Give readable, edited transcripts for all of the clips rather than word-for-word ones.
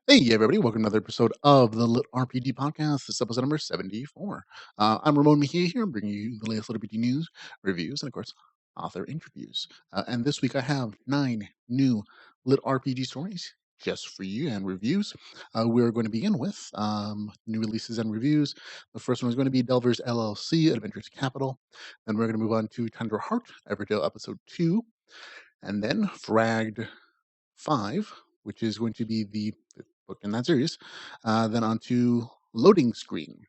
Hey, everybody, welcome to another episode of the LitRPG podcast. This is episode number 74. I'm Ramon Mejia here, bringing you the latest LitRPG news, reviews, and of course, author interviews. And this week I have 9 new LitRPG stories just for you and reviews. We're going to begin with new releases and reviews. The first one is going to be Delver's LLC, Adventures Capital. Then we're going to move on to Tundra Heart, Everdale Episode 2. And then Fragged 5, which is going to be the book in that series. Then on to Loading Screen.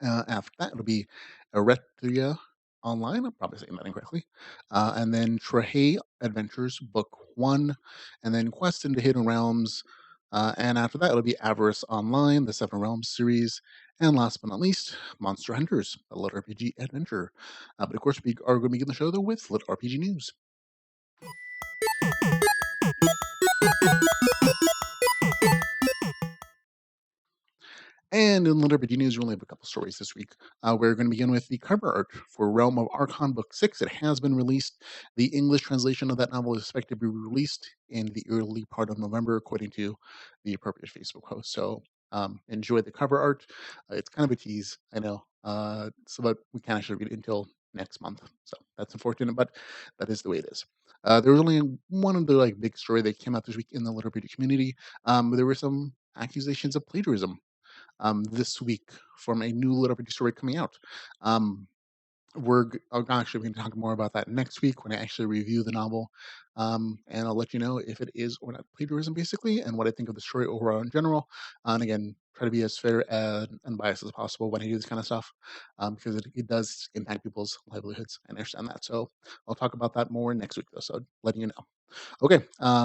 After that, it'll be Eretriah Online. I'm probably saying that incorrectly. And then Trahe Adventures, Book 1. And then Quest into Hidden Realms. And after that, it'll be Avarice Online, the Seven Realms series. And last but not least, Monster Hunters, a LitRPG adventure. But of course, we are going to begin the show, though, with LitRPG news. And in LitRPG news, we only have a couple stories this week. We're going to begin with the cover art for Realm of Archon Book 6. It has been released. The English translation of that novel is expected to be released in the early part of November, according to the appropriate Facebook post. So enjoy the cover art. It's kind of a tease, I know. But we can't actually read it until next month. So that's unfortunate, but that is the way it is. There was only one other big story that came out this week in the LitRPG community. There were some accusations of plagiarism this week from a new LitRPG story coming out. Actually going to talk more about that next week when I actually review the novel, and I'll let you know if it is or not plagiarism, basically, and what I think of the story overall in general. And again, try to be as fair and unbiased as possible when I do this kind of stuff, because it does impact people's livelihoods. I understand that, so I'll talk about that more next week, though. So letting you know. Okay,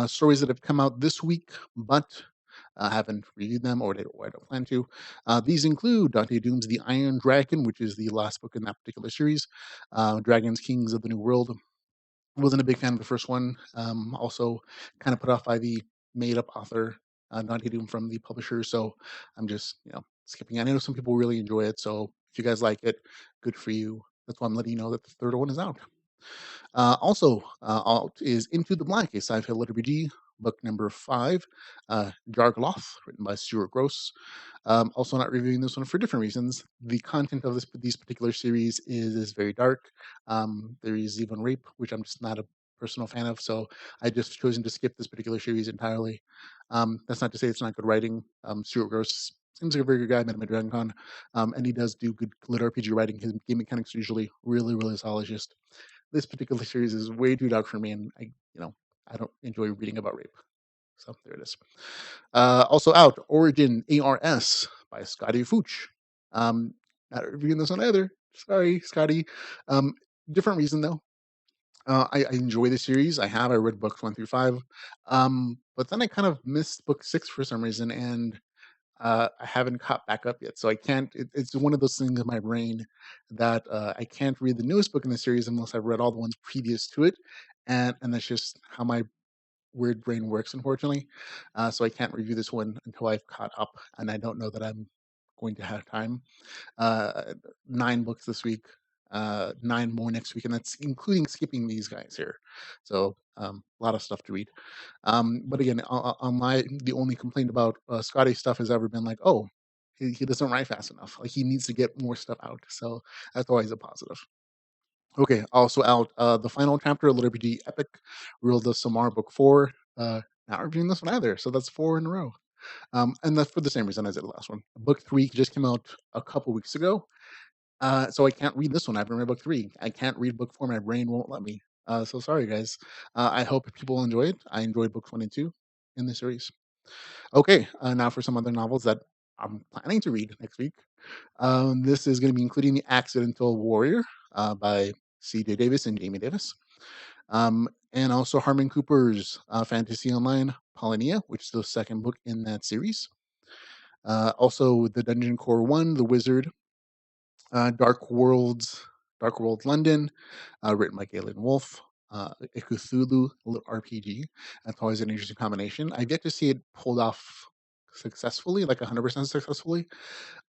stories that have come out this week, but haven't reviewed them or I don't plan to. These include Dante Doom's The Iron Dragon, which is the last book in that particular series. Dragons, Kings of the New World. Wasn't a big fan of the first one. Also, kind of put off by the made-up author Dante Doom from the publisher. So I'm just skipping. I know some people really enjoy it. So if you guys like it, good for you. That's why I'm letting you know that the third one is out. Also, out is Into the Black, a sci-fi LitRPG, book number 5, Jargloth, written by Stuart Gross. Also, not reviewing this one for different reasons. The content of these particular series is very dark. There is even rape, which I'm just not a personal fan of, so I just chosen to skip this particular series entirely. That's not to say it's not good writing. Stuart Gross seems like a very good guy. I met him at DragonCon, and he does do good LitRPG writing. His game mechanics are usually really, really solid. Just this particular series is way too dark for me, and I don't enjoy reading about rape. So there it is. Also out, Origin ARS by Scotty Fooch. Not reviewing this one either. Sorry, Scotty. Different reason though. I enjoy the series. I read books 1 through 5, but then I kind of missed book 6 for some reason, and I haven't caught back up yet. So I can't. It's one of those things in my brain that I can't read the newest book in the series unless I've read all the ones previous to it, and that's just how my weird brain works, unfortunately. So I can't review this one until I've caught up, and I don't know that I'm going to have time. 9 books this week, 9 more next week, and that's including skipping these guys here. So a lot of stuff to read. But again, the only complaint about Scotty stuff has ever been like, oh, he doesn't write fast enough. Like he needs to get more stuff out. So that's always a positive. Okay, also out the final chapter of LitRPG Epic, World of Samar Book 4. Not reviewing this one either, so that's 4 in a row. And that's for the same reason as the last one. Book 3 just came out a couple weeks ago, so I can't read this one. I haven't read book 3. I can't read book 4. My brain won't let me. So sorry, guys. I hope people enjoy it. I enjoyed books 1 and 2 in the series. Okay, now for some other novels that I'm planning to read next week. This is going to be including The Accidental Warrior by C.J. Davis and Jamie Davis. And also Harmon Cooper's Fantasy Online Polynea, which is the second book in that series. Also, the Dungeon Core 1, The Wizard, Dark Dark World London, written by Galen Wolfe. A Cthulhu RPG. That's always an interesting combination. I've yet to see it pulled off successfully, like 100% successfully.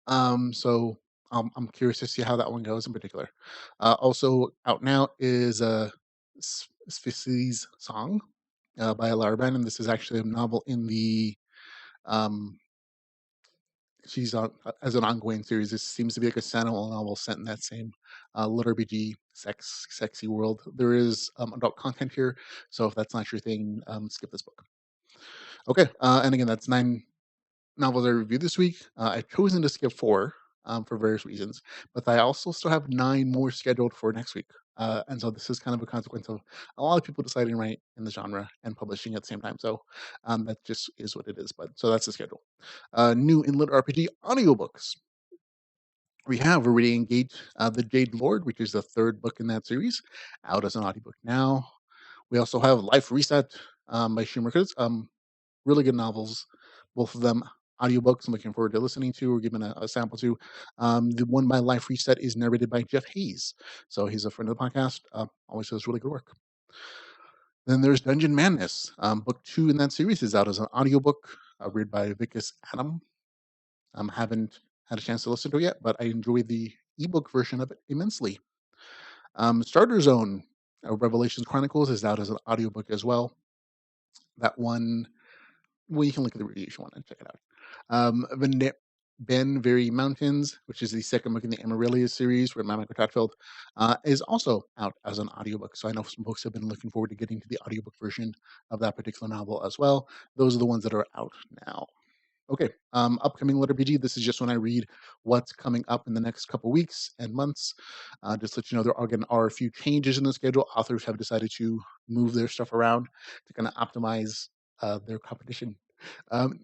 So I'm curious to see how that one goes in particular. Also out now is Spici's Song by Alarban, and this is actually a novel in the um, she's on as an ongoing series. This seems to be like a standalone novel set in that same LitRPG sexy world. There is adult content here, so if that's not your thing, skip this book. Okay, and again, that's 9 novels I reviewed this week. I've chosen to skip 4 for various reasons, but I also still have 9 more scheduled for next week. And so this is kind of a consequence of a lot of people deciding to write in the genre and publishing at the same time. So that just is what it is. But so that's the schedule. New in Lit RPG audiobooks. We have already engaged The Jade Lord, which is the 3rd book in that series, out as an audiobook now. We also have Life Reset by Schumer Kurtz. Really good novels, both of them audiobooks I'm looking forward to listening to or giving a sample to. The one by Life Reset is narrated by Jeff Hayes. So he's a friend of the podcast. Always does really good work. Then there's Dungeon Madness. Book 2 in that series is out as an audiobook, read by Vicus Adam. Haven't had a chance to listen to it yet, but I enjoy the ebook version of it immensely. Starter Zone, Revelations Chronicles is out as an audiobook as well. That one, well, you can look at the review if you want to check it out. Ben Very Mountains, which is the 2nd book in the Amaryllis series, written by Michael Tatfield, is also out as an audiobook. So I know some folks have been looking forward to getting to the audiobook version of that particular novel as well. Those are the ones that are out now. Okay, upcoming LitRPG. This is just when I read what's coming up in the next couple weeks and months. Just to let you know, there are a few changes in the schedule. Authors have decided to move their stuff around to kind of optimize their competition.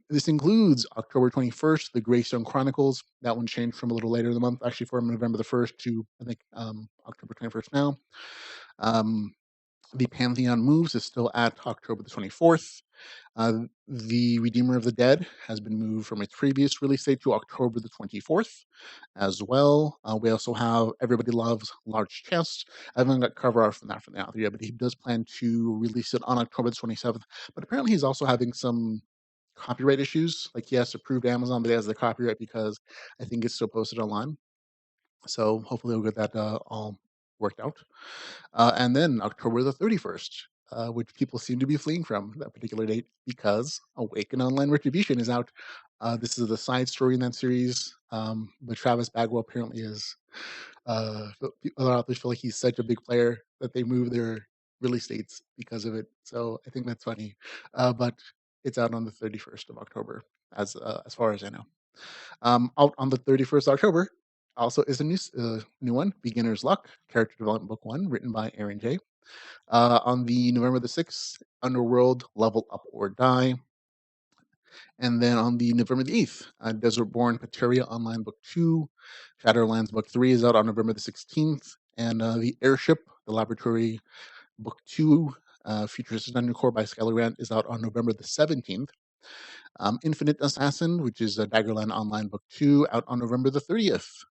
This includes October 21st, the Greystone Chronicles. That one changed from a little later in the month, actually from November the 1st to, I think, October 21st now. The Pantheon Moves is still at October the 24th. The Redeemer of the Dead has been moved from its previous release date to October the 24th as well. We also have Everybody Loves Large Chests. I haven't got cover art from that from the author yet, but he does plan to release it on October the 27th. But apparently he's also having some copyright issues. Like he has to prove to Amazon that he has the copyright because I think it's still posted online. So hopefully we'll get that all worked out. And then October the 31st, which people seem to be fleeing from that particular date because Awaken Online Retribution is out. This is the side story in that series. But Travis Bagwell apparently is. Other authors feel like he's such a big player that they move their release dates because of it. So I think that's funny. But it's out on the 31st of October, as far as I know. Out on the 31st of October also is a new one, Beginner's Luck, Character Development Book 1, written by Aaron J. On the November the 6th, Underworld, Level Up or Die. And then on the November the 8th, Desert Born, Pateria Online Book 2. Shadowlands Book 3 is out on November the 16th. And the Airship, The Laboratory Book 2, Futuristic Dungeon Core by Skylar Grant is out on November the 17th. Infinite Assassin, which is Daggerland Online Book 2, out on November the 30th.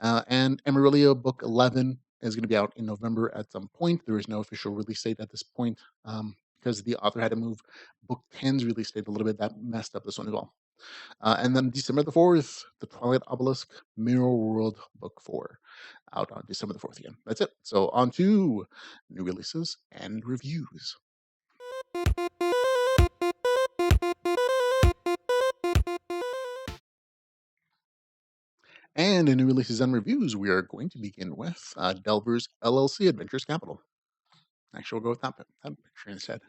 And Amarillo Book 11 is going to be out in November at some point. There is no official release date at this point because the author had to move Book 10's release date a little bit. That messed up this one as well. And then December the 4th, The Twilight Obelisk Mirror World Book 4, out on December the 4th again. That's it. So on to new releases and reviews. And in new releases and reviews, we are going to begin with Delver's LLC Adventures Capital. Actually, we'll go with that picture instead.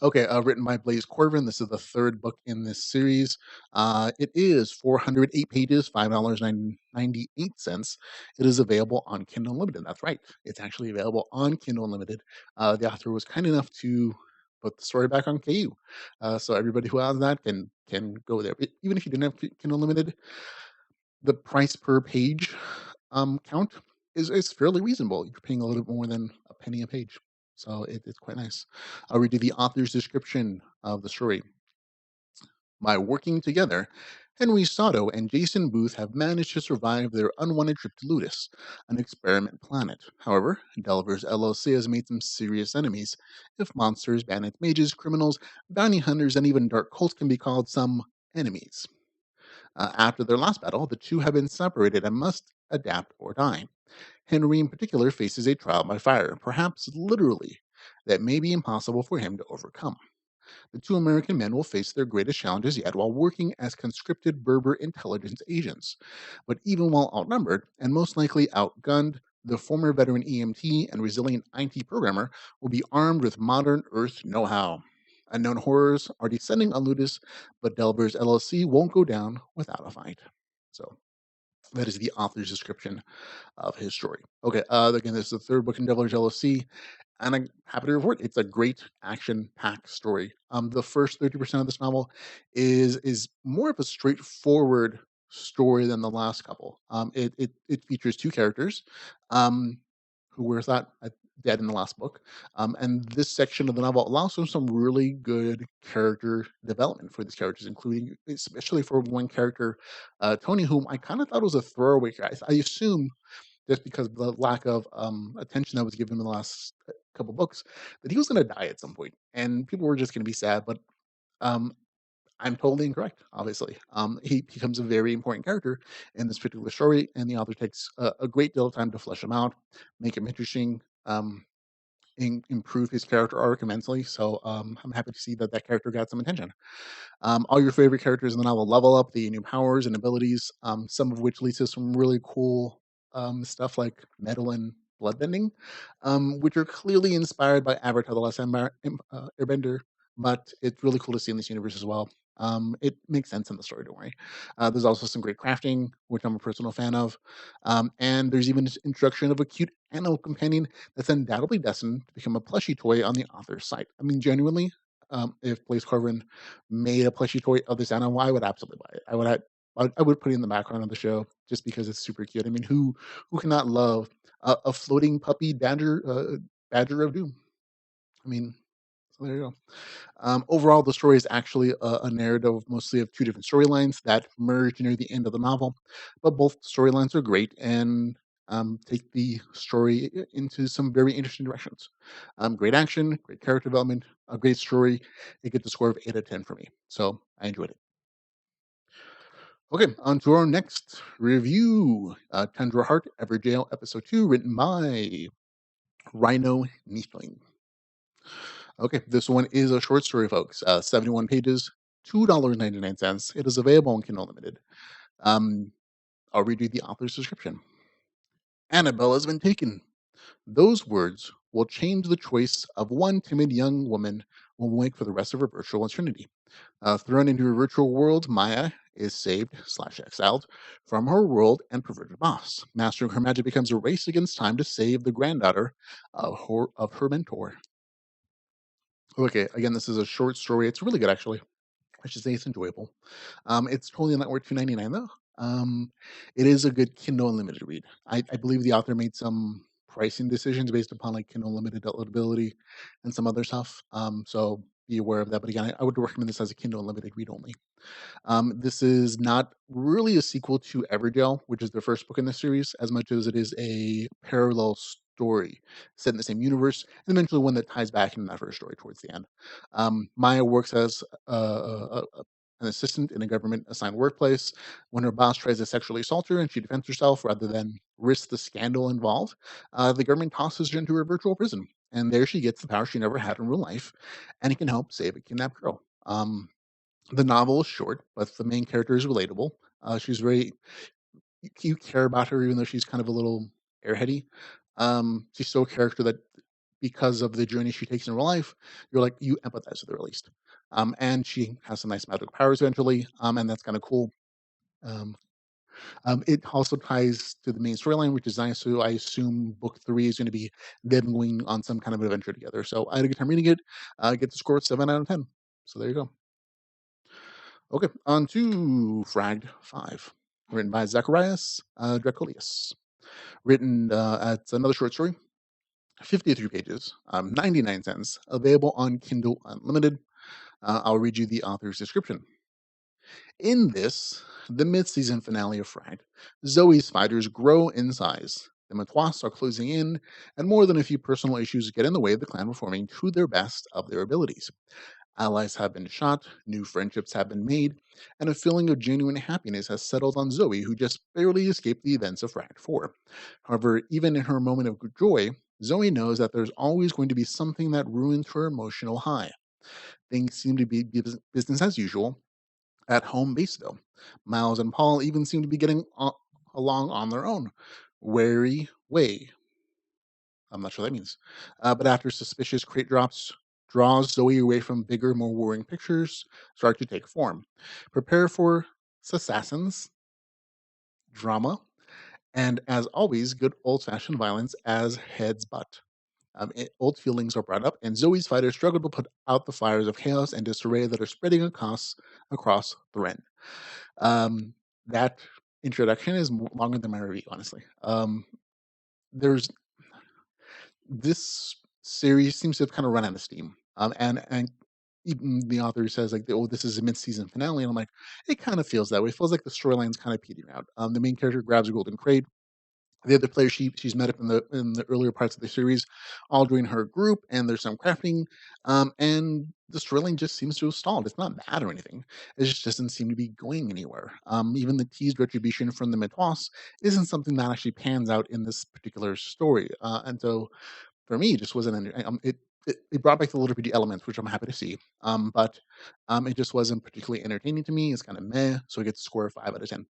Okay, written by Blaze Corvin. This is the 3rd book in this series. It is 408 pages, $5.98. It is available on Kindle Unlimited. That's right. It's actually available on Kindle Unlimited. The author was kind enough to put the story back on KU. So everybody who has that can go there. Even if you didn't have Kindle Unlimited, the price per page count is fairly reasonable. You're paying a little bit more than a penny a page. So it's quite nice. I'll read you the author's description of the story. By working together, Henry Sato and Jason Booth have managed to survive their unwanted trip to Ludus, an experiment planet. However, Delver's LLC has made some serious enemies. If monsters, bandits, mages, criminals, bounty hunters, and even dark cults can be called some enemies. After their last battle, the two have been separated and must adapt or die. Henry, in particular, faces a trial by fire, perhaps literally, that may be impossible for him to overcome. The two American men will face their greatest challenges yet while working as conscripted Berber intelligence agents. But even while outnumbered and most likely outgunned, the former veteran EMT and resilient IT programmer will be armed with modern Earth know how. Unknown horrors are descending on Ludus, but Delver's LLC won't go down without a fight. So that is the author's description of his story. Okay, again, this is the third book in Delver's LLC, and I'm happy to report it's a great action-packed story. The first 30% of this novel is more of a straightforward story than the last couple. It features two characters, um, who were thought dead in the last book, and this section of the novel allows for some really good character development for these characters, including especially for one character, Tony, whom I kind of thought was a throwaway guy. I assume just because of the lack of attention that was given in the last couple books, that he was going to die at some point, and people were just going to be sad. But um, I'm totally incorrect. Obviously, he becomes a very important character in this particular story, and the author takes a great deal of time to flesh him out, make him interesting. Improve his character arc immensely, so I'm happy to see that that character got some attention. All your favorite characters in the novel level up, the new powers and abilities, some of which leads to some really cool stuff like metal and bloodbending, which are clearly inspired by Avatar: The Last Airbender, but it's really cool to see in this universe as well. It makes sense in the story, don't worry. There's also some great crafting, which I'm a personal fan of. And there's even this introduction of a cute animal companion that's undoubtedly destined to become a plushie toy on the author's site. I mean, genuinely, if Blaze Corvin made a plushie toy of this animal, I would absolutely buy it. I would put it in the background of the show just because it's super cute. I mean, who cannot love a floating puppy badger of doom? I mean, so there you go. Overall, the story is actually a narrative mostly of two different storylines that merge near the end of the novel, but both storylines are great and take the story into some very interesting directions. Great action, great character development, a great story. It gets a score of 8 out of 10 for me, so I enjoyed it. Okay, on to our next review. Tundra Heart, Everjail, Episode 2, written by Rhino Niefling. Okay, this one is a short story, folks. 71 pages, $2.99. It is available on Kindle Unlimited. Um, I'll read you the author's description. Annabelle has been taken. Those words will change the choice of one timid young woman will wake for the rest of her virtual eternity. Thrown into a virtual world, Maya is saved/exiled from her world and perverted boss. Mastering her magic becomes a race against time to save the granddaughter of her mentor. Okay, again, this is a short story. It's really good, actually. I should say it's enjoyable. It's totally not worth 2.99 though. It is a good Kindle Unlimited read. I believe the author made some pricing decisions based upon like Kindle Unlimited downloadability and some other stuff. So be aware of that. But again, I would recommend this as a Kindle Unlimited read only. This is not really a sequel to Evergel, which is the first book in the series, as much as it is a parallel story set in the same universe, and eventually one that ties back into that first story towards the end. Maya works as an assistant in a government assigned workplace. When her boss tries to sexually assault her and she defends herself rather than risk the scandal involved, the government tosses her into a virtual prison. And there she gets the power she never had in real life, and it can help save a kidnapped girl. The novel is short, but the main character is relatable. She's very you care about her, even though she's kind of a little airheady. She's still a character that, because of the journey she takes in real life, you're like you empathize with her at least. And she has some nice magical powers eventually, and that's kind of cool. Um, it also ties to the main storyline, which is nice. So I assume book three is going to be them going on some kind of adventure together. So I had a good time reading it. Get the score of 7 out of 10. So there you go. Okay, on to Fragged 5, written by Zacharias Dracolius. Written, it's another short story, 53 pages, 99 cents, available on Kindle Unlimited. I'll read you the author's description. In this, the mid-season finale of Fragged, Zoe's spiders grow in size. The Matois are closing in, and more than a few personal issues get in the way of the clan performing to their best of their abilities. Allies have been shot, new friendships have been made, and a feeling of genuine happiness has settled on Zoe, who just barely escaped the events of Fragged 4. However, even in her moment of joy, Zoe knows that there's always going to be something that ruins her emotional high. Things seem to be business as usual at home base, though. Miles and Paul even seem to be getting along on their own. Wary way. I'm not sure what that means. But after suspicious crate drops draws Zoe away from bigger, more worrying pictures start to take form. Prepare for assassins, drama, and as always, good old-fashioned violence as heads butt. Old feelings are brought up, and Zoe's fighters struggle to put out the fires of chaos and disarray that are spreading across the Ren. That introduction is longer than my review, honestly. There's this series seems to have kind of run out of steam, and even the author says like, "Oh, this is a mid-season finale," and I'm like, it kind of feels that way. It feels like the storyline's kind of petering out. The main character grabs a golden crate. The other players she's met up in the earlier parts of the series all join her group, and there's some crafting, and the storyline just seems to have stalled. It's not bad or anything. It just doesn't seem to be going anywhere. Even the teased retribution from the Metois isn't something that actually pans out in this particular story. And so for me, it just wasn't. It brought back the LitRPG elements, which I'm happy to see. But it just wasn't particularly entertaining to me. It's kind of meh. So it gets a score of 5 out of 10.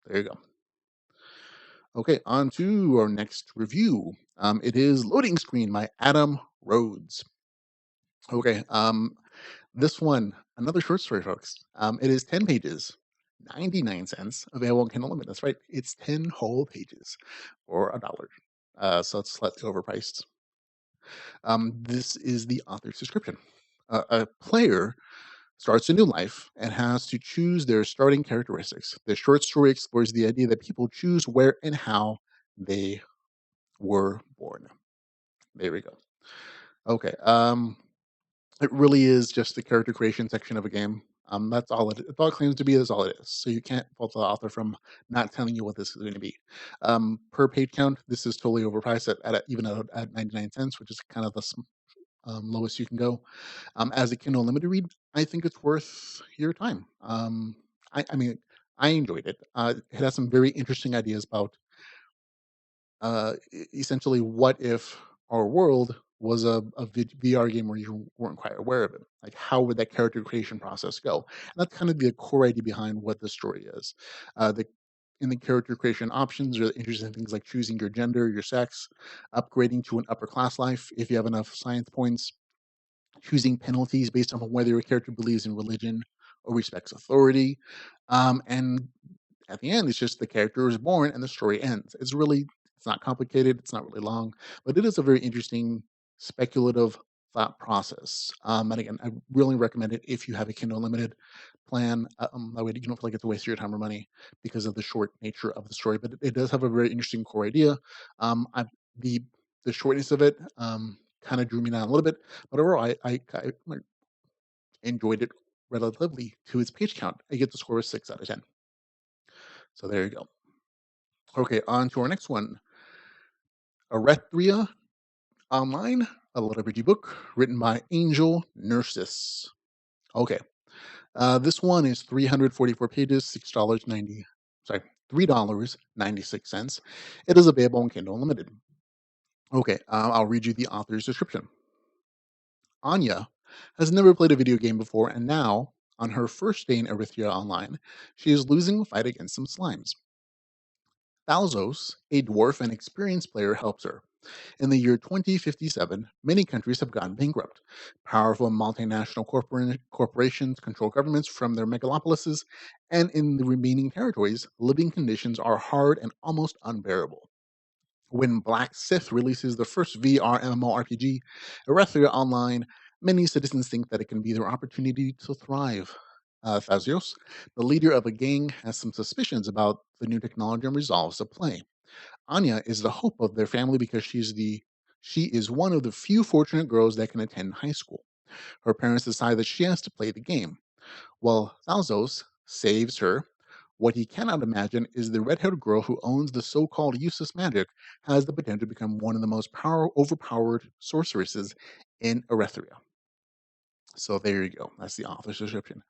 There you go. Okay, on to our next review. It is Loading Screen by Adam Rhodes. Okay, this one, another short story, folks. It is 10 pages, 99 cents, available on Kindle Unlimited. That's right, it's 10 whole pages for $1. So it's slightly overpriced. This is the author's description. A player starts a new life and has to choose their starting characteristics. The short story explores the idea that people choose where and how they were born. There we go. Okay. It really is just the character creation section of a game. That's all it claims to be. That's all it is. So you can't fault the author from not telling you what this is going to be. Per page count, this is totally overpriced even at 99 cents, which is kind of the lowest you can go. As a Kindle Unlimited read, I think it's worth your time. I mean, I enjoyed it. It has some very interesting ideas about essentially what if our world was a VR game where you weren't quite aware of it? Like, how would that character creation process go? And that's kind of the core idea behind what the story is. The in the character creation options are interesting things like choosing your gender, your sex, upgrading to an upper class life if you have enough science points, choosing penalties based on whether your character believes in religion or respects authority, and at the end, it's just the character is born and the story ends. It's not complicated. It's not really long, but it is a very interesting speculative thought process. And again, I really recommend it if you have a Kindle Unlimited plan. That way you don't feel like it's a waste of your time or money because of the short nature of the story. But it does have a very interesting core idea. I, the the shortness of it kind of drew me down a little bit, but overall, I enjoyed it relatively to its page count. I get the score of 6 out of 10. So there you go. Okay, on to our next one. Eretriah Online, a LitRPG book written by Angel Nurses. Okay, this one is 344 pages, $6.90. Sorry, $3.96. It is available on Kindle Unlimited. Okay, I'll read you the author's description. Anya has never played a video game before, and now, on her first day in Eretriah Online, she is losing a fight against some slimes. Thalzos, a dwarf and experienced player, helps her. In the year 2057, many countries have gone bankrupt. Powerful multinational corporations control governments from their megalopolises, and in the remaining territories, living conditions are hard and almost unbearable. When Black Sith releases the first VR MMORPG, Eretriah Online, many citizens think that it can be their opportunity to thrive. Thazios, the leader of a gang, has some suspicions about the new technology and resolves to play. Anya is the hope of their family because she is one of the few fortunate girls that can attend high school. Her parents decide that she has to play the game, while Thalzos saves her. What he cannot imagine is the red-haired girl who owns the so-called useless magic has the potential to become one of the most overpowered sorceresses in Eretriah. So there you go. That's the author's description.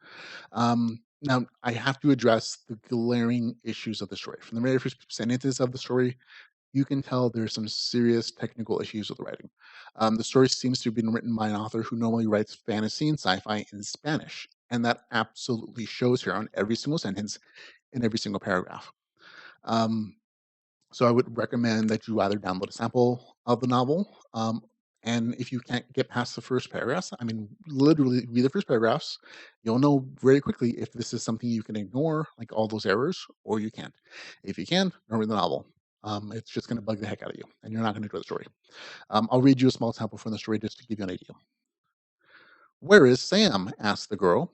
Now, I have to address the glaring issues of the story. From the very first sentences of the story, you can tell there's some serious technical issues with the writing. The story seems to have been written by an author who normally writes fantasy and sci-fi in Spanish, and that absolutely shows here on every single sentence in every single paragraph. Um, so I would recommend that you either download a sample of the novel, and if you can't get past the first paragraphs, I mean, literally read the first paragraphs. You'll know very quickly if this is something you can ignore, like all those errors, or you can't. If you can, don't read the novel. It's just going to bug the heck out of you, and you're not going to enjoy the story. I'll read you a small sample from the story just to give you an idea. "Where is Sam?" asked the girl.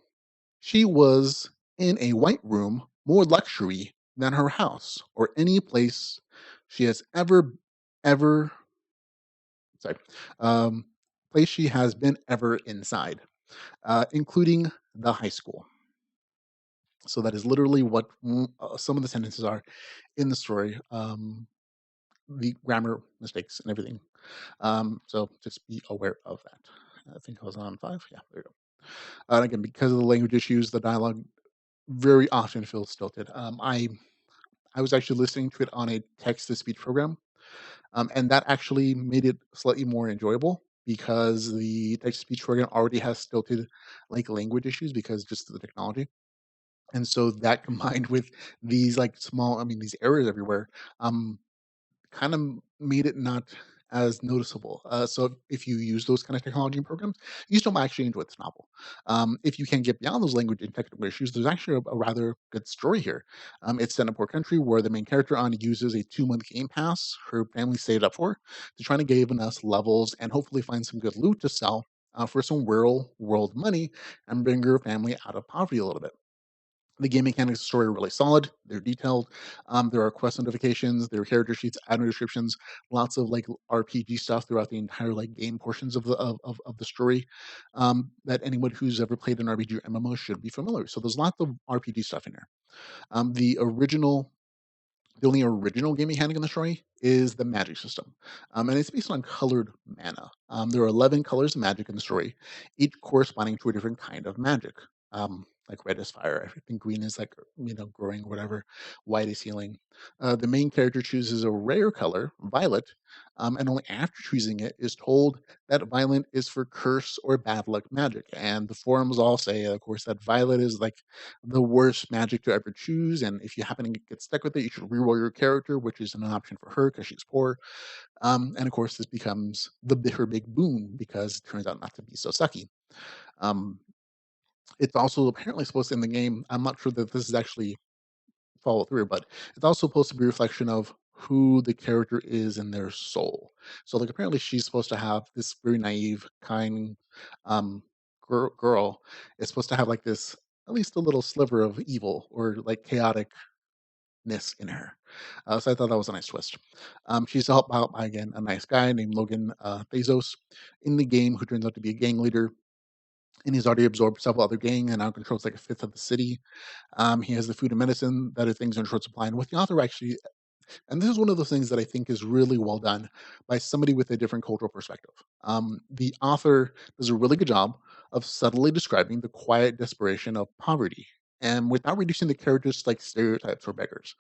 She was in a white room, more luxury than her house or any place she has ever, sorry, um, place she has been ever inside, including the high school. So that is literally what some of the sentences are in the story. The grammar mistakes and everything. So just be aware of that. I think I was on 5. Yeah, there you go. And again, because of the language issues, the dialogue very often feels stilted. I was actually listening to it on a text to speech program, and that actually made it slightly more enjoyable because the text to speech program already has stilted like language issues because just of the technology. And so that combined with these like small, I mean, these errors everywhere, um, kind of made it not as noticeable. So if you use those kind of technology and programs, you still might actually enjoy this novel. If you can get beyond those language and technical issues, there's actually a rather good story here. It's set in a poor country where the main character on uses a 2-month game pass her family saved up for to try to gain us levels and hopefully find some good loot to sell for some real world money and bring her family out of poverty a little bit. The game mechanics of the story are really solid. They're detailed. There are quest notifications, there are character sheets, item descriptions, lots of like RPG stuff throughout the entire like game portions of of the story that anyone who's ever played an RPG or MMO should be familiar with. So there's lots of RPG stuff in there. The only original game mechanic in the story is the magic system, and it's based on colored mana. There are 11 colors of magic in the story, each corresponding to a different kind of magic. Like red is fire, I think green is like growing or whatever, white is healing. The main character chooses a rare color, violet, and only after choosing it is told that violet is for curse or bad luck magic. And the forums all say, of course, that violet is like the worst magic to ever choose. And if you happen to get stuck with it, you should reroll your character, which isn't an option for her because she's poor. And of course, this becomes her big boon because it turns out not to be so sucky. Um, it's also apparently supposed to in the game. I'm not sure that this is actually follow through, but it's also supposed to be a reflection of who the character is in their soul. So, like, apparently, she's supposed to have this very naive, kind um, girl. Is supposed to have like this, at least a little sliver of evil or like chaoticness in her. So I thought that was a nice twist. She's helped out by again a nice guy named Logan Bezos in the game, who turns out to be a gang leader. And he's already absorbed several other gang and now controls like a fifth of the city. He has the food and medicine that are things in short supply. And what the author actually, and this is one of those things that I think is really well done by somebody with a different cultural perspective. The author does a really good job of subtly describing the quiet desperation of poverty and without reducing the characters to like stereotypes or beggars.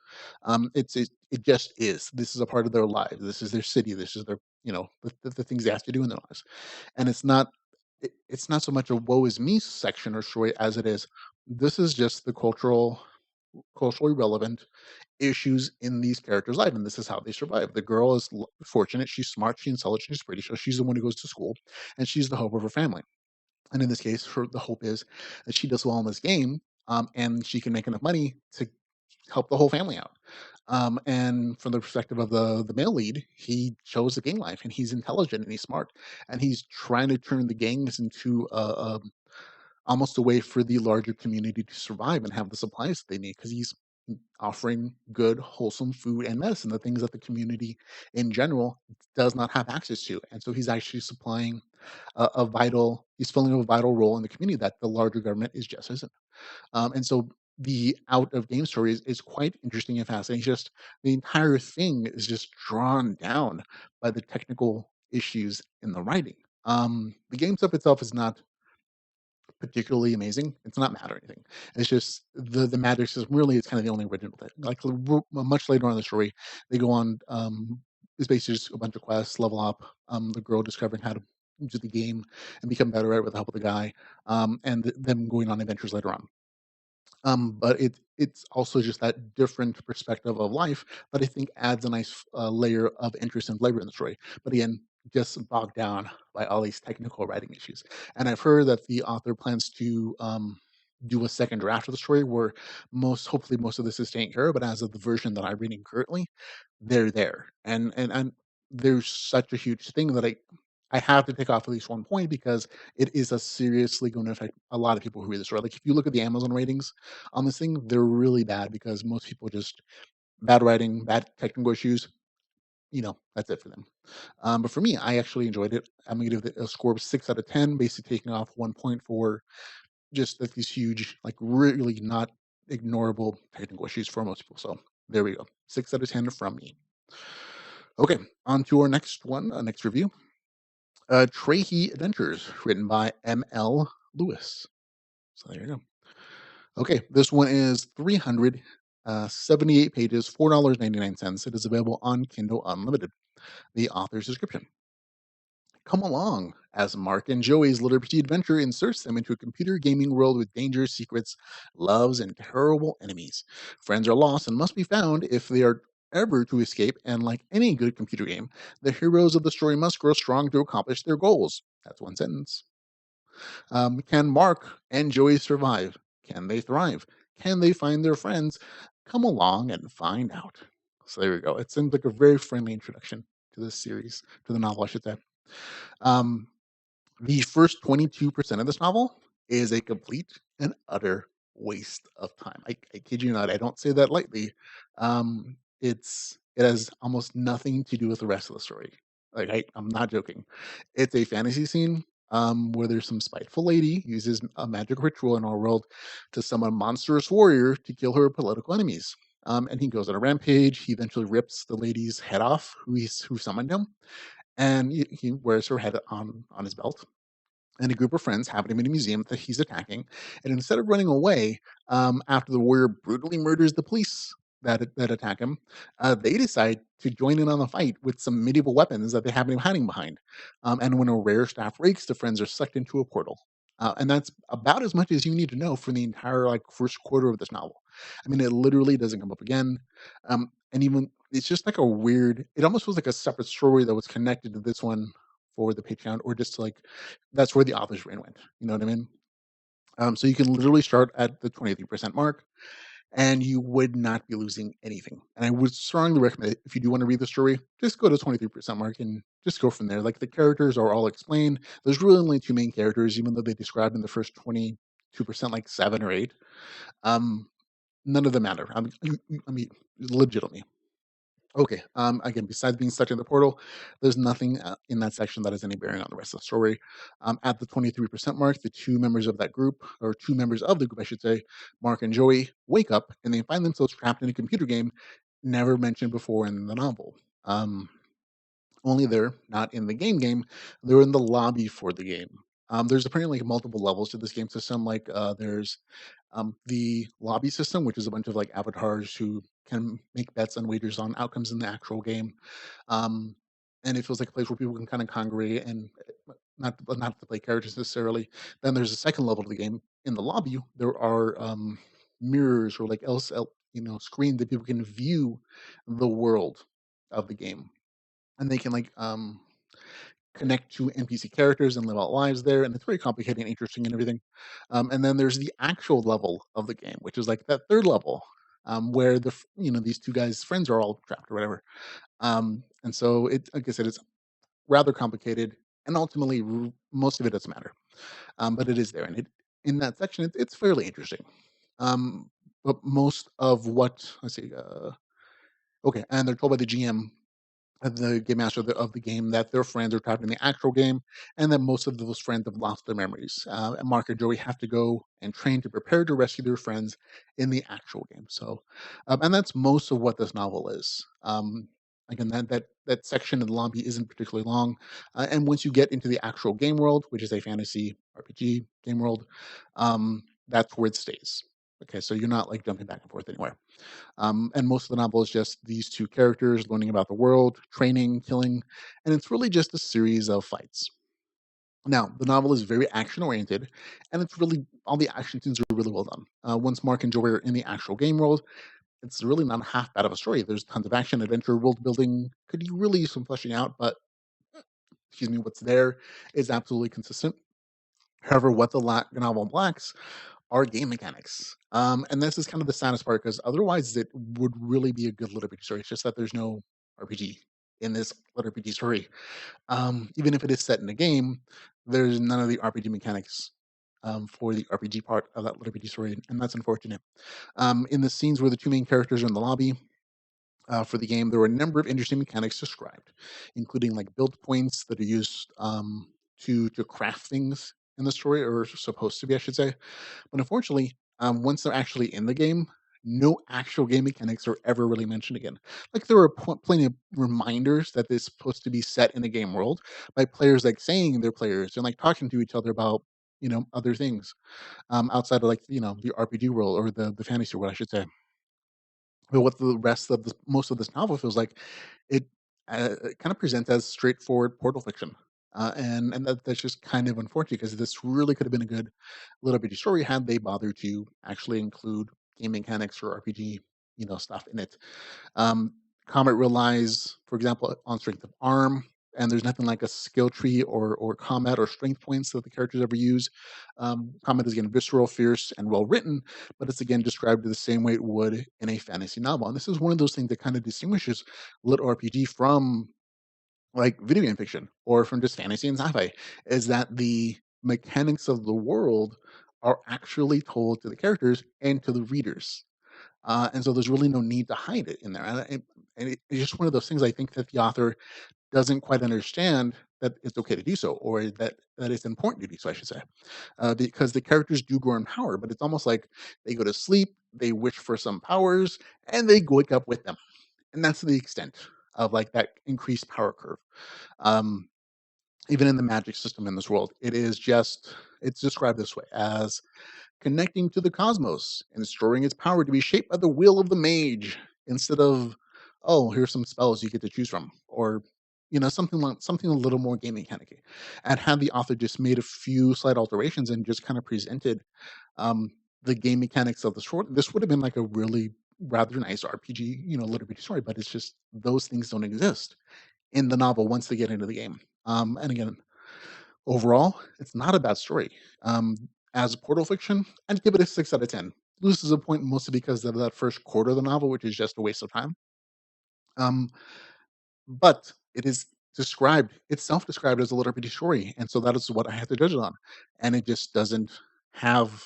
It just is. This is a part of their lives. This is their city. This is their, the things they have to do in their lives. And it's not so much a woe is me section or story as it is this is just the culturally relevant issues in these characters' life, and this is how they survive. The girl is fortunate; she's smart, she's intelligent, she's pretty, so she's the one who goes to school, and she's the hope of her family. And in this case, the hope is that she does well in this game, and she can make enough money to help the whole family out. And from the perspective of the male lead, he chose the gang life, and he's intelligent and he's smart, and he's trying to turn the gangs into almost a way for the larger community to survive and have the supplies they need because he's offering good, wholesome food and medicine, the things that the community in general does not have access to. And so he's actually supplying he's filling a vital role in the community that the larger government is just isn't. And so the out of game story is quite interesting and fascinating. It's just the entire thing is just drawn down by the technical issues in the writing. The game stuff itself is not particularly amazing. It's not mad or anything. It's just the magic system really is kind of the only original thing. Like much later on in the story, they go on. It's basically just a bunch of quests, level up. The girl discovering how to do the game and become better at it with the help of the guy, and them going on adventures later on. But it's also just that different perspective of life that I think adds a nice layer of interest and flavor in the story. But again, just bogged down by all these technical writing issues. And I've heard that the author plans to do a second draft of the story where hopefully most of this is taken care of. But as of the version that I'm reading currently, they're there, and there's such a huge thing that I have to take off at least one point because it is a seriously going to affect a lot of people who read the story. Like if you look at the Amazon ratings on this thing, they're really bad because most people just bad writing, bad technical issues. That's it for them. But for me, I actually enjoyed it. I'm gonna give it a score of 6 out of 10, basically taking off 1 point for just like these huge, like really not ignorable technical issues for most people. So there we go, 6 out of 10 from me. Okay, on to our next one, next review. Trahe Adventures, written by M.L. Lewis. So there you go. Okay, this one is 378 pages, $4.99. It is available on Kindle Unlimited. The author's description. Come along as Mark and Joey's LitRPG adventure inserts them into a computer gaming world with dangers, secrets, loves, and terrible enemies. Friends are lost and must be found if they are ever to escape, and like any good computer game, the heroes of the story must grow strong to accomplish their goals. That's one sentence. Can Mark and Joey survive? Can they thrive? Can they find their friends? Come along and find out. So there we go. It seems like a very friendly introduction to this series, to the novel, I should say. Um, the first 22% of this novel is a complete and utter waste of time. I kid you not. I don't say that lightly. It has almost nothing to do with the rest of the story. Like I'm not joking. It's a fantasy scene where there's some spiteful lady uses a magic ritual in our world to summon a monstrous warrior to kill her political enemies. And he goes on a rampage. He eventually rips the lady's head off, who summoned him, and he wears her head on his belt. And a group of friends happen him in a museum that he's attacking. And instead of running away after the warrior brutally murders the police that attack him, they decide to join in on the fight with some medieval weapons that they have him hiding behind. And when a rare staff breaks, the friends are sucked into a portal. And that's about as much as you need to know for the entire like first quarter of this novel. I mean, it literally doesn't come up again. And even it's just like a weird. It almost feels like a separate story that was connected to this one for the Patreon, or just like that's where the author's brain went. You know what I mean? So you can literally start at the 23% mark, and you would not be losing anything. And I would strongly recommend it if you do want to read the story, just go to 23% mark and just go from there. Like the characters are all explained. There's really only two main characters, even though they described in the first 22% like seven or eight. Um, None of them matter. I mean, legitimately. Okay. Again, besides being stuck in the portal, there's nothing in that section that has any bearing on the rest of the story. At the 23% mark, the two members of that group, or two members of the group, I should say, Mark and Joey, wake up and they find themselves trapped in a computer game never mentioned before in the novel. Um, Only they're not in the game. They're in the lobby for the game. There's apparently multiple levels to this game system. Like there's the lobby system, which is a bunch of like avatars who can make bets and wagers on outcomes in the actual game. Um, and it feels like a place where people can kind of congregate and not to play characters necessarily. Then there's a second level to the game. In the lobby, there are mirrors or like screen that people can view the world of the game, and they can like connect to NPC characters and live out lives there, and it's very complicated and interesting and everything. And then there's the actual level of the game, which is like that third level, where these two guys' friends are all trapped or whatever. And so it, like I said, it's rather complicated, and ultimately most of it doesn't matter. But it is there, and in that section, it's fairly interesting. But most of what let's see, okay, and they're told by the GM the game master of the game that their friends are trapped in the actual game, and that most of those friends have lost their memories. And Mark and Joey have to go and train to prepare to rescue their friends in the actual game. So, and that's most of what this novel is. Again, that section of the lobby isn't particularly long, and once you get into the actual game world, which is a fantasy RPG game world, that's where it stays. Okay, so you're not like jumping back and forth anywhere. And most of the novel is just these two characters learning about the world, training, killing, and it's really just a series of fights. Now, the novel is very action oriented, and it's really all the action scenes are really well done. Once Mark and Joy are in the actual game world, it's really not half bad of a story. There's tons of action, adventure, world building. Could you really use some fleshing out? But excuse me, what's there is absolutely consistent. However, what the novel lacks are game mechanics. And this is kind of the saddest part because otherwise it would really be a good LitRPG story. It's just that there's no RPG in this LitRPG story. Even if it is set in a game, there's none of the RPG mechanics for the RPG part of that LitRPG story, and that's unfortunate. In the scenes where the two main characters are in the lobby for the game, there were a number of interesting mechanics described, including like build points that are used to craft things in the story, or supposed to be, I should say. But unfortunately, once they're actually in the game, no actual game mechanics are ever really mentioned again. Like there are plenty of reminders that this is supposed to be set in a game world by players like saying they're players and like talking to each other about other things outside of like the RPG world or the fantasy world, I should say. But what the rest of most of this novel feels like, it, it kind of presents as straightforward portal fiction, and that's just kind of unfortunate because this really could have been a good little bitty story had they bothered to actually include game mechanics or RPG, stuff in it. Um, Comet relies, for example, on strength of arm, and there's nothing like a skill tree or combat or strength points that the characters ever use. Comet is again visceral, fierce, and well written, but it's again described the same way it would in a fantasy novel. And this is one of those things that kind of distinguishes lit RPG from like video game fiction or from just fantasy and sci-fi, is that the mechanics of the world are actually told to the characters and to the readers, and so there's really no need to hide it in there. It's just one of those things I think that the author doesn't quite understand that it's okay to do so, or that it's important to do so, I should say, because the characters do grow in power, but it's almost like they go to sleep, they wish for some powers, and they wake up with them, and that's the extent of like that increased power curve. Um, Even in the magic system in this world, it's described this way as connecting to the cosmos and storing its power to be shaped by the will of the mage instead of, oh, here's some spells you get to choose from, or something a little more game mechanic. And had the author just made a few slight alterations and just kind of presented um, the game mechanics of the short, this would have been like a really rather nice RPG, literature story. But it's just those things don't exist in the novel once they get into the game. And again, overall, it's not a bad story. As portal fiction, I'd give it a 6 out of 10. Loses a point mostly because of that first quarter of the novel, which is just a waste of time. Um, but it is it's self-described as a little bitty story, and so that is what I have to judge it on. And it just doesn't have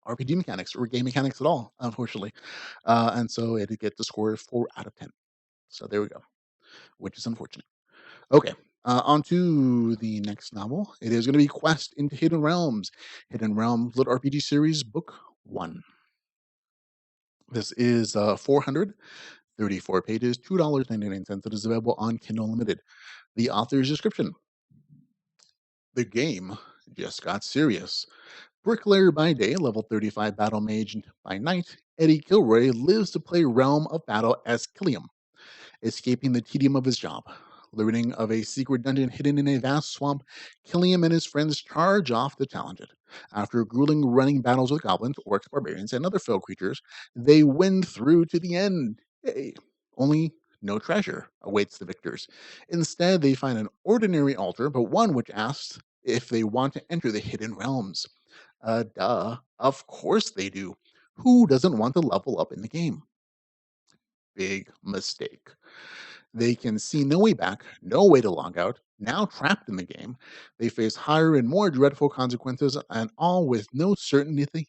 RPG mechanics or game mechanics at all, unfortunately. And so it gets a score of 4 out of 10. So there we go, which is unfortunate. Okay. On to the next novel. It is going to be Quest into Hidden Realms, Hidden Realms Lit RPG Series, Book 1. This is 434 pages, $2.99. It is available on Kindle Unlimited. The author's description: the game just got serious. Bricklayer by day, level 35 battle mage by night, Eddie Kilroy lives to play Realm of Battle as Killiam, escaping the tedium of his job. Learning of a secret dungeon hidden in a vast swamp, Killiam and his friends charge off to challenge it. After grueling running battles with goblins, orcs, barbarians, and other fell creatures, they win through to the end. Yay. Only no treasure awaits the victors. Instead, they find an ordinary altar, but one which asks if they want to enter the hidden realms. Duh. Of course they do. Who doesn't want to level up in the game? Big mistake. They can see no way back, no way to log out. Now trapped in the game, they face higher and more dreadful consequences, and all with no certainty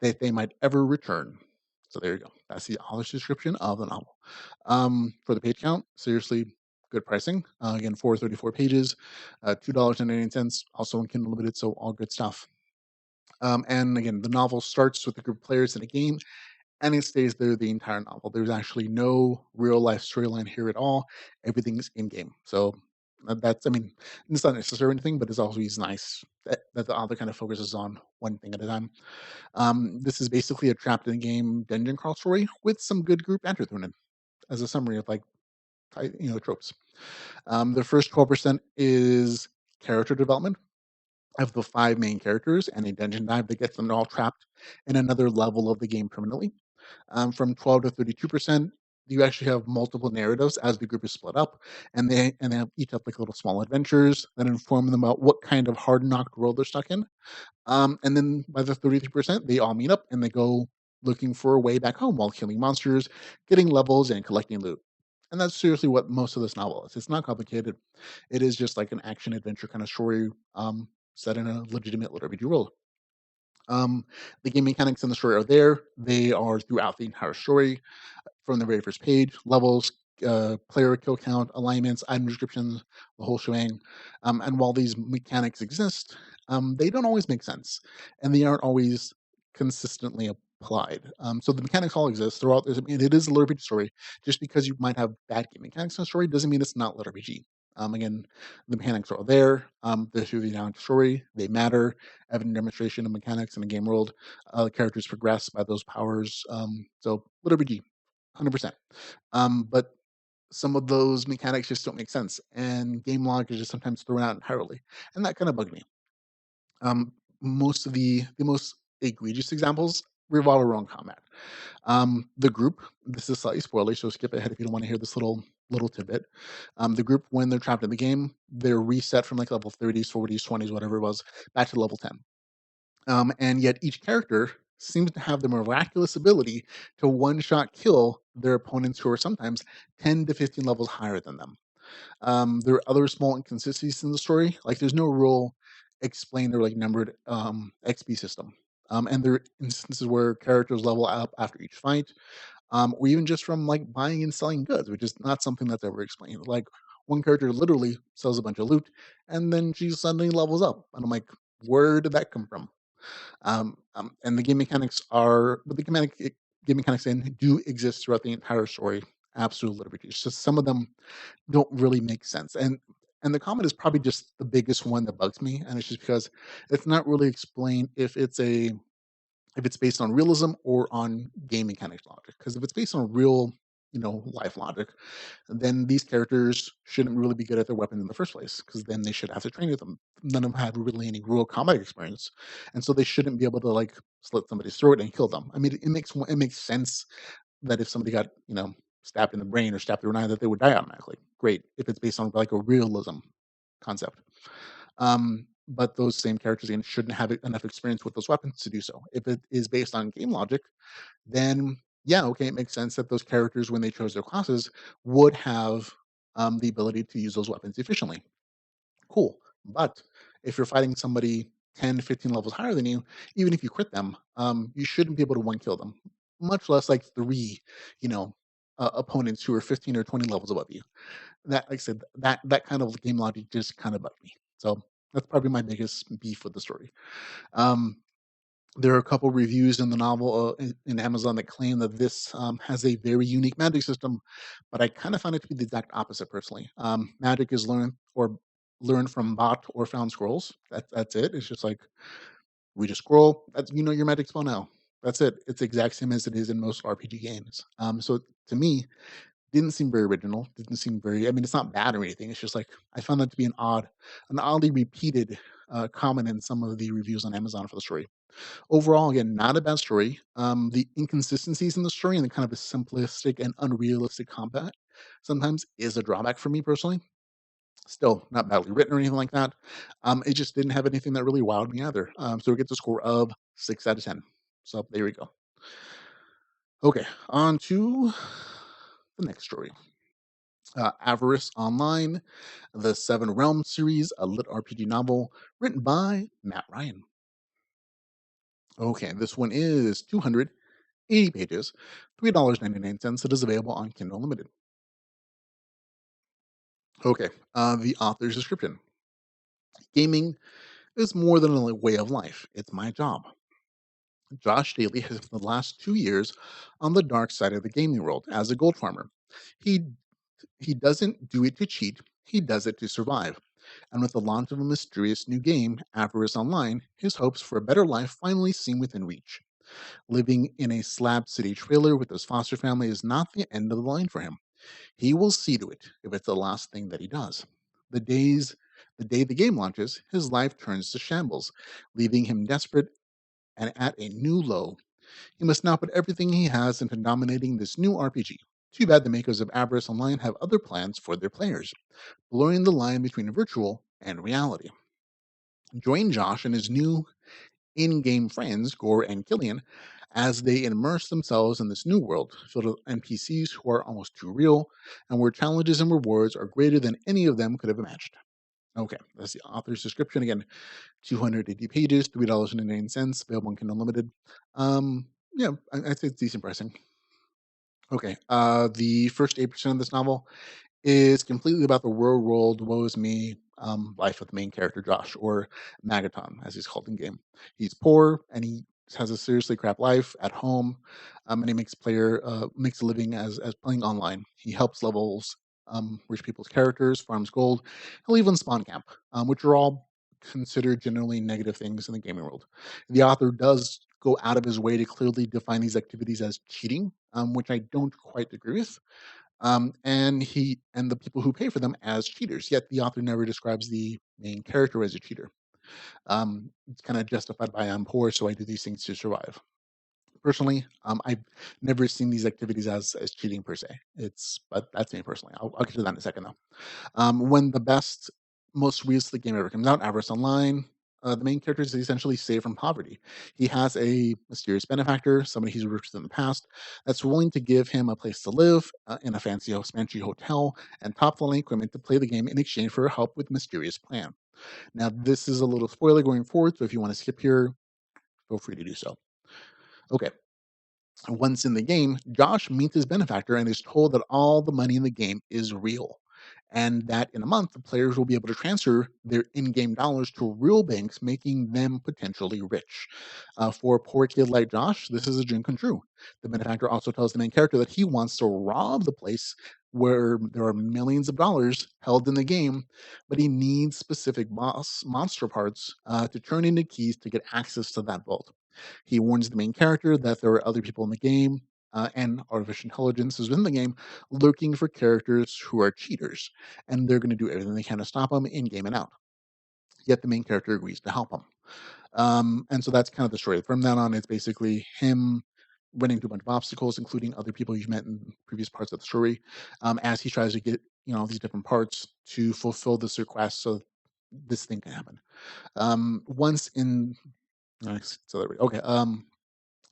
that they might ever return. So there you go. That's the author's description of the novel. For the page count, seriously, good pricing. Again, 434 pages, $2.99. Also in Kindle Limited, so all good stuff. And again, the novel starts with a group of players in a game, and it stays there the entire novel. There's actually no real life storyline here at all. Everything's in game. So that's, I mean, it's not necessary or anything, but it's always nice that the author kind of focuses on one thing at a time. This is basically a trapped in a game dungeon crawl story with some good group banter thrown in as a summary of like tropes. The first 12% is character development of the five main characters and a dungeon dive that gets them all trapped in another level of the game permanently. From 12 to 32%, you actually have multiple narratives as the group is split up, and they have each have like little small adventures that inform them about what kind of hard knocked world they're stuck in. And then by the 33%, they all meet up and they go looking for a way back home while killing monsters, getting levels, and collecting loot. And that's seriously what most of this novel is. It's not complicated. It is just like an action adventure kind of story set in a legitimate LitRPG world. The game mechanics in the story are there. They are throughout the entire story from the very first page, levels, player kill count, alignments, item descriptions, the whole shebang. And while these mechanics exist, they don't always make sense, and they aren't always consistently applied. So the mechanics all exist. They're all. I mean, it is a LitRPG story. Just because you might have bad game mechanics in a story doesn't mean it's not LitRPG. Again, the mechanics are all there. They're through the entire story. They matter. Having demonstration of mechanics in the game world. The characters progress by those powers. So LitRPG 100%. But some of those mechanics just don't make sense, and game logic is just sometimes thrown out entirely, and that kind of bugged me. Most of the most egregious examples revolve around combat. The group, this is slightly spoiler, so skip ahead if you don't want to hear this little tidbit. The group, when they're trapped in the game, they're reset from like level 30s, 40s, 20s, whatever it was, back to level 10. And yet each character seems to have the miraculous ability to one shot kill their opponents who are sometimes 10 to 15 levels higher than them. There are other small inconsistencies in the story, like there's no real explained or like numbered XP system. And there are instances where characters level up after each fight, or even just from like buying and selling goods, which is not something that's ever explained. Like one character literally sells a bunch of loot, and then she suddenly levels up, and I'm like, where did that come from? And the game mechanics are, but the game mechanics in do exist throughout the entire story. Absolute liberty. It's just some of them don't really make sense, and the comment is probably just the biggest one that bugs me, and it's just because it's not really explained if it's based on realism or on game mechanics logic. Because if it's based on real, life logic, then these characters shouldn't really be good at their weapons in the first place, because then they should have to train with them. None of them have really any real combat experience, and so they shouldn't be able to like slit somebody's throat and kill them. I mean, it makes sense that if somebody got stabbed in the brain or stabbed through an eye, that they would die automatically. Great if it's based on like a realism concept. But those same characters again shouldn't have enough experience with those weapons to do so. If it is based on game logic, then yeah, okay, it makes sense that those characters, when they chose their classes, would have the ability to use those weapons efficiently. Cool. But if you're fighting somebody 10, 15 levels higher than you, even if you crit them, you shouldn't be able to one kill them, much less like three, you know, opponents who are 15 or 20 levels above you. That, like I said, that kind of game logic just kind of bugged me. So that's probably my biggest beef with the story. Um, there are a couple reviews in the novel in Amazon that claim that this has a very unique magic system, but I kind of found it to be the exact opposite personally. Magic is learned from bot or found scrolls. That's it. It's just like we just scroll. That's your magic spell now. That's it. It's the exact same as it is in most RPG games. So to me, didn't seem very original. Didn't seem very. I mean, it's not bad or anything. It's just like I found that to be an oddly repeated comment in some of the reviews on Amazon for the story. Overall, again, not a bad story. The inconsistencies in the story and the kind of a simplistic and unrealistic combat sometimes is a drawback for me personally. Still, not badly written or anything like that. It just didn't have anything that really wowed me either. So it gets a score of 6 out of 10. So there we go. Okay, on to the next story. Avarice Online, the Seven Realms series, a lit RPG novel written by Matt Ryan. Okay, this one is 285 80 pages, $3.99. It is available on Kindle Unlimited. Okay, the author's description. Gaming is more than a way of life. It's my job. Josh Daly has spent the last 2 years on the dark side of the gaming world as a gold farmer. He he doesn't do it to cheat. He does it to survive. And with the launch of a mysterious new game, Avarice Online, his hopes for a better life finally seem within reach. Living in a slab city trailer with his foster family is not the end of the line for him. He will see to it if it's the last thing that he does. The days the day the game launches, his life turns to shambles, leaving him desperate and at a new low. He must now put everything he has into dominating this new RPG. Too bad the makers of Avarice Online have other plans for their players, blurring the line between virtual and reality. Join Josh and his new in game friends, Gore and Killian, as they immerse themselves in this new world filled with NPCs who are almost too real and where challenges and rewards are greater than any of them could have imagined. Okay, that's the author's description. Again, 280 pages, $3.99, available on Kindle Unlimited. Yeah, I'd say it's decent pricing. Okay, the first 8% of this novel is completely about the real world, woe is me life of the main character, Josh, or Magaton, as he's called in game. He's poor and he has a seriously crap life at home, and he makes a living as playing online. He helps levels rich people's characters, farms gold, he'll even spawn camp, which are all considered generally negative things in the gaming world. The author does go out of his way to clearly define these activities as cheating, which I don't quite agree with, and the people who pay for them as cheaters. Yet the author never describes the main character as a cheater. It's kind of justified by I'm poor, so I do these things to survive. Personally, I've never seen these activities as cheating per se. But that's me personally. I'll get to that in a second though. When the best, most realistic game ever comes out, Avarice Online, the main character is essentially saved from poverty. He has a mysterious benefactor, somebody he's worked with in the past, that's willing to give him a place to live in a fancy hotel and top line equipment to play the game in exchange for help with mysterious plan. Now, this is a little spoiler going forward, so if you want to skip here, feel free to do so. Okay, once in the game, Josh meets his benefactor and is told that all the money in the game is real. And that in a month, the players will be able to transfer their in game dollars to real banks, making them potentially rich. For a poor kid like Josh, this is a dream come true. The benefactor also tells the main character that he wants to rob the place where there are millions of dollars held in the game, but he needs specific monster parts to turn into keys to get access to that vault. He warns the main character that there are other people in the game and artificial intelligence is in the game looking for characters who are cheaters, and they're going to do everything they can to stop them in game and out. Yet the main character agrees to help him. And so that's kind of the story. From then on, it's basically him running through a bunch of obstacles, including other people you've met in previous parts of the story, as he tries to get these different parts to fulfill this request so this thing can happen. Once in so there we go. Okay.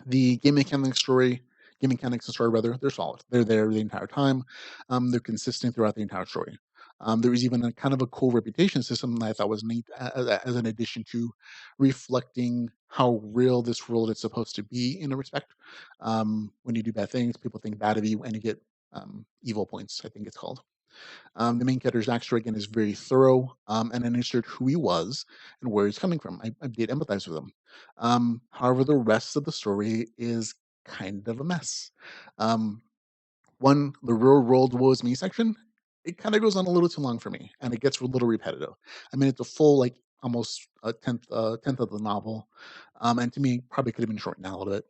The game mechanics and story rather, they're solid. They're there the entire time. They're consistent throughout the entire story. There was even a kind of a cool reputation system that I thought was neat as an addition to reflecting how real this world is supposed to be in a respect. When you do bad things, people think bad of you and you get evil points, I think it's called. The main character's backstory again is very thorough, and it understood who he was and where he's coming from. I did empathize with him. However, the rest of the story is kind of a mess. Um, the real world woes me section, it kind of goes on a little too long for me, and it gets a little repetitive. I mean, it's a full like almost a tenth of the novel, and to me, probably could have been shortened down a little bit.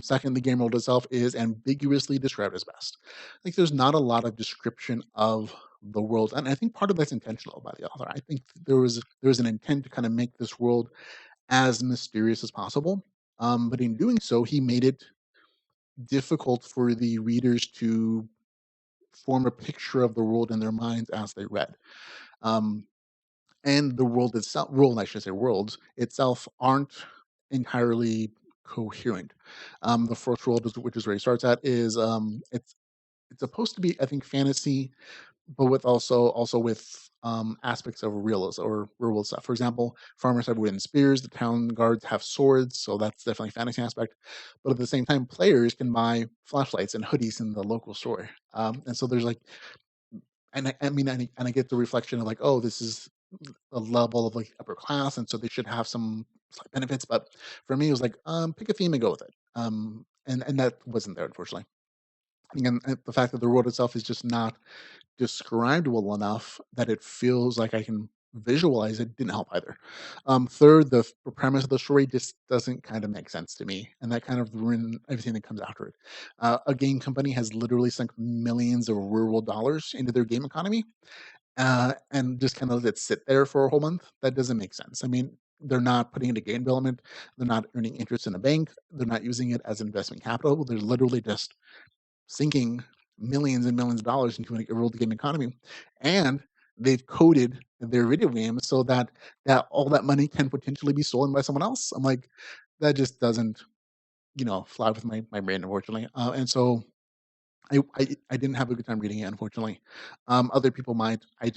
Second, the game world itself is ambiguously described as best. Like, there's not a lot of description of the world, and I think part of that's intentional by the author. I think there was an intent to kind of make this world as mysterious as possible. But in doing so, he made it difficult for the readers to form a picture of the world in their minds as they read. Um, and the world, I should say, worlds itself aren't entirely coherent. The first world, which is where he starts at, is it's supposed to be, I think, fantasy, but with also with aspects of realism or real world stuff. For example, farmers have wooden spears, the town guards have swords, so that's definitely a fantasy aspect. But at the same time, players can buy flashlights and hoodies in the local store, and so there's like, and I mean, and I get the reflection of like, oh, this is a level of like upper class, and so they should have some slight benefits. But for me, it was like, pick a theme and go with it. And that wasn't there, unfortunately. And the fact that the world itself is just not described well enough that it feels like I can visualize it didn't help either. Third, the premise of the story just doesn't kind of make sense to me, and that kind of ruined everything that comes after it. A game company has literally sunk millions of real world dollars into their game economy, and just kind of let it sit there for a whole month. That doesn't make sense. I mean, they're not putting it into game development. They're not earning interest in a bank. They're not using it as investment capital. They're literally just sinking millions and millions of dollars into a real game economy, and they've coded their video games so that all that money can potentially be stolen by someone else. I'm like, that just doesn't fly with my brain, unfortunately. And so I didn't have a good time reading it, unfortunately. Other people might. I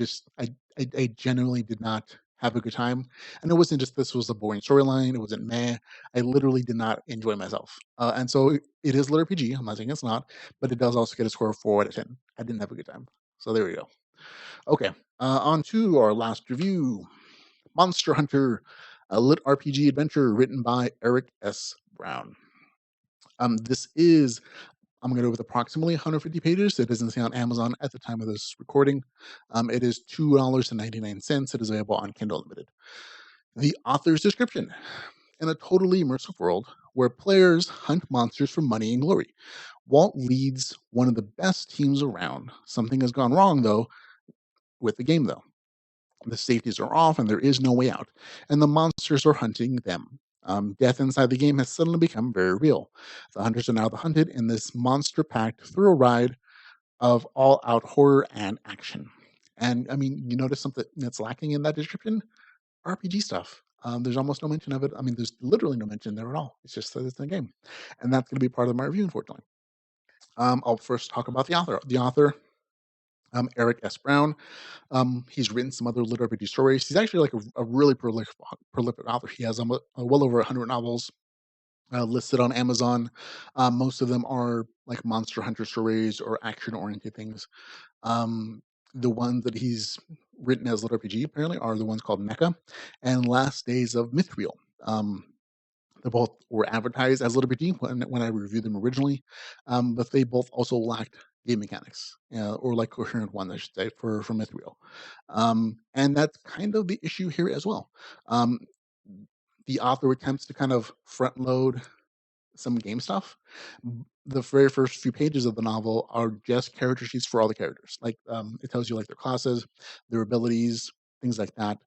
genuinely did not have a good time, and it wasn't just this was a boring storyline. It wasn't meh. I literally did not enjoy myself, and so it is LitRPG. I'm not saying it's not, but it does also get a score of 4 out of 10. I didn't have a good time, so there we go. Okay, on to our last review: Monster Hunter, a lit RPG adventure written by Eric S. Brown. This is I'm going to go with approximately 150 pages. It doesn't say on Amazon at the time of this recording. It is $2.99. It is available on Kindle Unlimited. The author's description: in a totally immersive world where players hunt monsters for money and glory, Walt leads one of the best teams around. Something has gone wrong, though, with the game, though. The safeties are off and there is no way out, and the monsters are hunting them. Death inside the game has suddenly become very real. The hunters are now the hunted in this monster packed thrill ride of all out horror and action. And I mean, you notice something that's lacking in that description? RPG stuff. There's almost no mention of it. I mean, there's literally no mention there at all. It's just that it's in the game. And that's going to be part of my review, unfortunately. I'll first talk about the author. The author, Eric S. Brown. He's written some other lit RPG stories. He's actually like a really prolific author. He has well over 100 novels listed on Amazon. Most of them are like Monster Hunter stories or action oriented things. The ones that he's written as LitRPG apparently are the ones called Mecha and Last Days of Mithril. They both were advertised as LitRPG when I reviewed them originally, but they both also lacked game mechanics, or like coherent ones, I should say, for Mithril. And that's kind of the issue here as well. Um, the author attempts to kind of front load some game stuff. The very first few pages of the novel are just character sheets for all the characters. Like, it tells you like their classes, their abilities, things like that.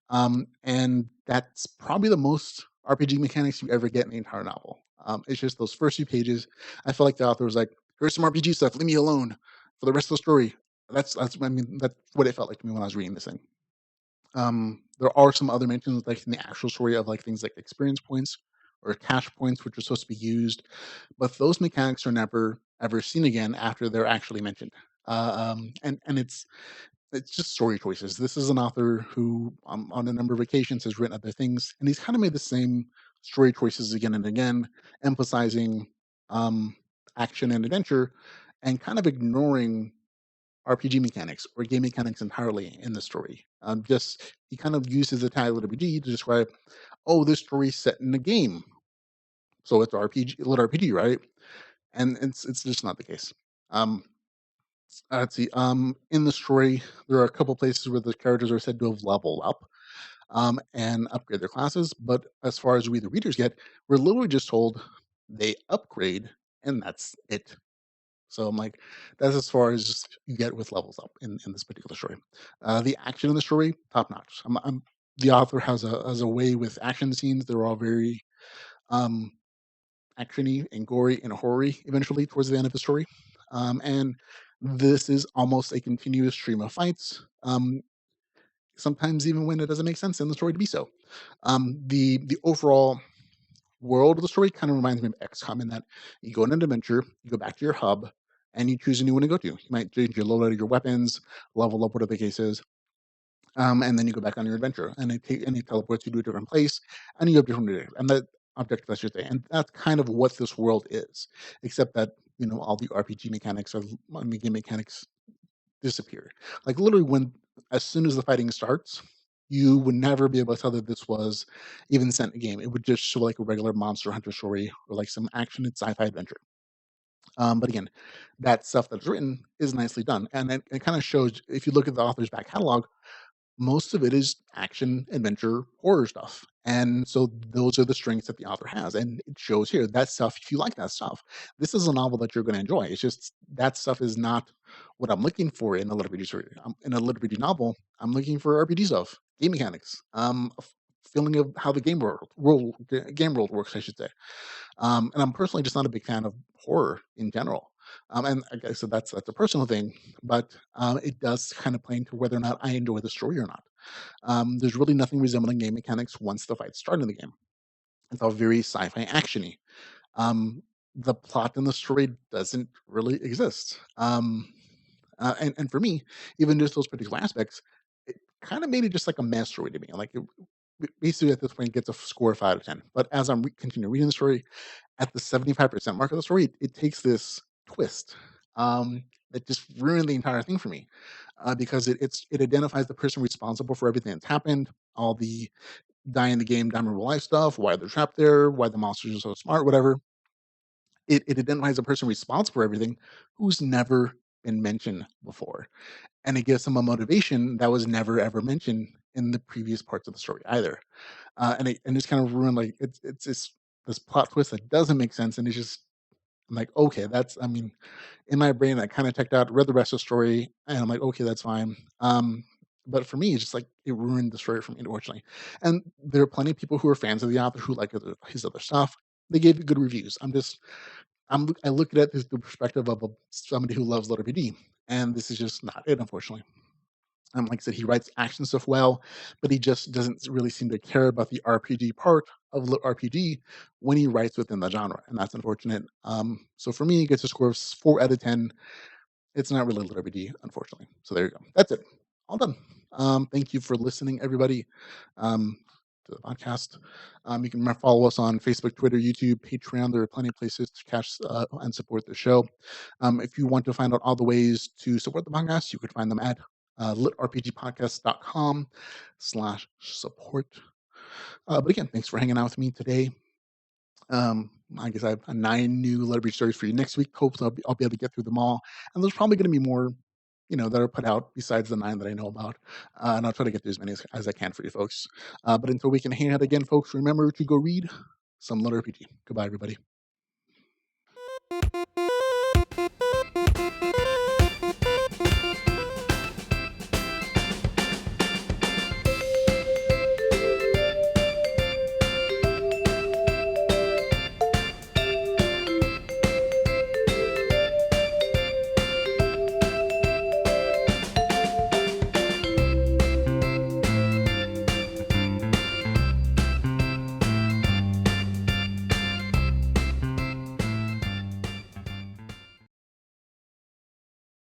And that's probably the most RPG mechanics you ever get in the entire novel. It's just those first few pages. I felt like the author was like, "Here's some RPG stuff. Leave me alone for the rest of the story." I mean, that's what it felt like to me when I was reading this thing. There are some other mentions, like in the actual story, of like things like experience points or cash points, which are supposed to be used, but those mechanics are never ever seen again after they're actually mentioned. And it's just story choices. This is an author who, on a number of occasions, has written other things, and he's kind of made the same story choices again and again, emphasizing um, action and adventure, and kind of ignoring RPG mechanics or game mechanics entirely in the story. Just he kind of uses the title RPG to describe, oh, this story's set in a game, so it's RPG, lit RPG, right? And it's just not the case. Um, let's see. In the story, there are a couple places where the characters are said to have leveled up and upgrade their classes, but as far as we the readers get, we're literally just told they upgrade, and that's it. So I'm like, that's as far as you get with levels up in this particular story. The action in the story, top notch. The author has a way with action scenes. They're all very um, actiony and gory and hoary. Eventually, towards the end of the story, and this is almost a continuous stream of fights. Sometimes even when it doesn't make sense in the story to be so. The overall world of the story kind of reminds me of XCOM in that you go on an adventure, you go back to your hub, and you choose a new one to go to. You might change your loadout of your weapons, level up, whatever the case is, and then you go back on your adventure, and it teleports you to a different place, and you have different objectives, I should say, and that's kind of what this world is, except that all the RPG mechanics or game mechanics disappear. Like literally, as soon as the fighting starts, you would never be able to tell that this was even sent a game. It would just show like a regular Monster Hunter story or like some action and sci-fi adventure. But again, that stuff that's written is nicely done, and it kind of shows if you look at the author's back catalog, most of it is action, adventure, horror stuff. And so those are the strengths that the author has. And it shows here that stuff, if you like that stuff, this is a novel that you're going to enjoy. It's just that stuff is not what I'm looking for in a LitRPG story. In a LitRPG novel, I'm looking for RPG stuff, game mechanics, a feeling of how the game world works, I should say. And I'm personally just not a big fan of horror in general. And like I said, that's a personal thing, but it does kind of play into whether or not I enjoy the story or not. There's really nothing resembling game mechanics once the fights start in the game. It's all very sci-fi actiony. Um, the plot in the story doesn't really exist. And for me, even just those particular aspects, it kind of made it just like a mess story to me. Like basically at this point, it gets a score of 5 out of 10. But as I'm continue reading the story, at the 75% mark of the story, it takes this twist that just ruined the entire thing for me because it identifies the person responsible for everything that's happened, all the die in the game, die in real life stuff, why they're trapped there, why the monsters are so smart, whatever. It identifies the person responsible for everything who's never been mentioned before, and it gives them a motivation that was never ever mentioned in the previous parts of the story either. And it's kind of ruined like it's this plot twist that doesn't make sense, and it's just I'm like, okay, that's I mean, in my brain, I kind of checked out, read the rest of the story, and I'm like, okay, that's fine. But for me, it's just like it ruined the story for me, unfortunately. And there are plenty of people who are fans of the author who like his other stuff. They gave it good reviews. I look at it through the perspective of somebody who loves LitRPG, and this is just not it, unfortunately. Like I said, he writes action stuff well, but he just doesn't really seem to care about the RPG part of RPG when he writes within the genre, and that's unfortunate. So for me, it gets a score of 4 out of 10. It's not really LitRPG, unfortunately. So there you go. That's it. All done. Thank you for listening, everybody, to the podcast. You can follow us on Facebook, Twitter, YouTube, Patreon. There are plenty of places to catch and support the show. If you want to find out all the ways to support the podcast, you could find them at litrpgpodcast.com/support. But again, thanks for hanging out with me today. I guess I have 9 new LitRPG stories for you next week. Hopefully, I'll be able to get through them all. And there's probably going to be more, that are put out besides the 9 that I know about. And I'll try to get through as many as I can for you folks. But until we can hang out again, folks, remember to go read some LitRPG. Goodbye, everybody.